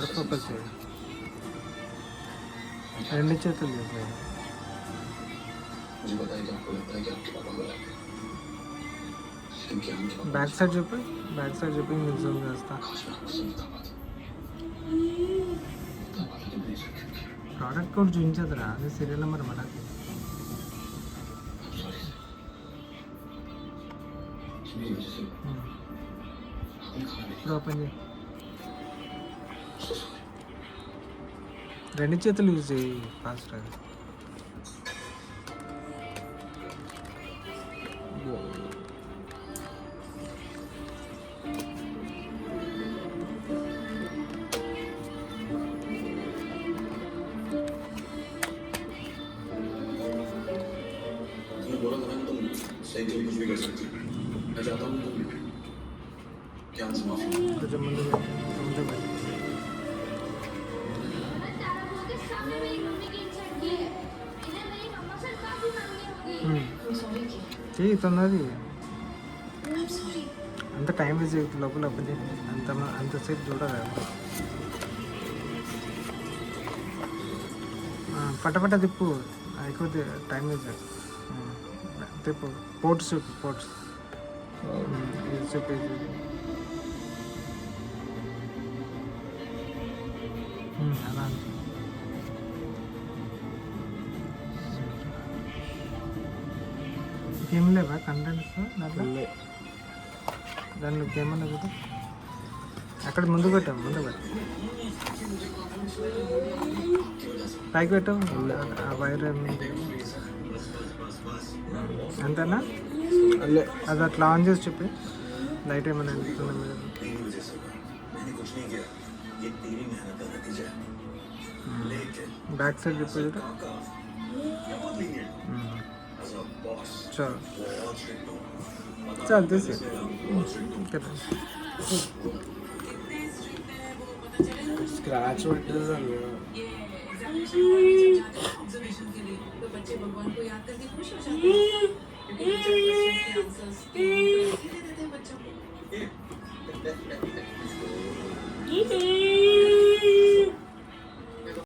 ఇక్కడ ఫోకస్ చేయి. రెండు చేతులు చేసాయి. బ్యాక్ సైడ్ చెప్పి నేను జూమ్ చేస్తా. ప్రోడక్ట్ కూడా చూపించదురా, అది సీరియల్ నెంబర్ మనకి. ఇప్పుడు ఓపెన్ చేయి. రెండు చేతులు యూజ్ చేయి ఫాస్ట్గా. కొంచెం ముందు పెట్టు. చెయ్యి తొందరది. అంత టైం వేస్ట్ చేయకు, లోపల అంతసేపు చూడరా. పట్టపట్ట తిప్పు, ఎక్కువ టైం వేస్ట్. తిప్పు. పోర్ట్స్ చూపి, పోర్ట్స్ చూపి. అలా ఏం లేవా కంటెంట్స్ దాంట్లో? దాంట్లో ఏమన్నా కదా అక్కడ ముందు పెట్టాము. పైకి పెట్టాము. ఆ వైర్ అంతేనా? అది అట్లా ఆన్ చేసి చెప్పి. లైట్ ఏమైనా వెళ్తుందా మీద? బ్యాక్ సైడ్ చెప్పి. చాలు చాలు తీసి स्क्रैच पड़ते हैं।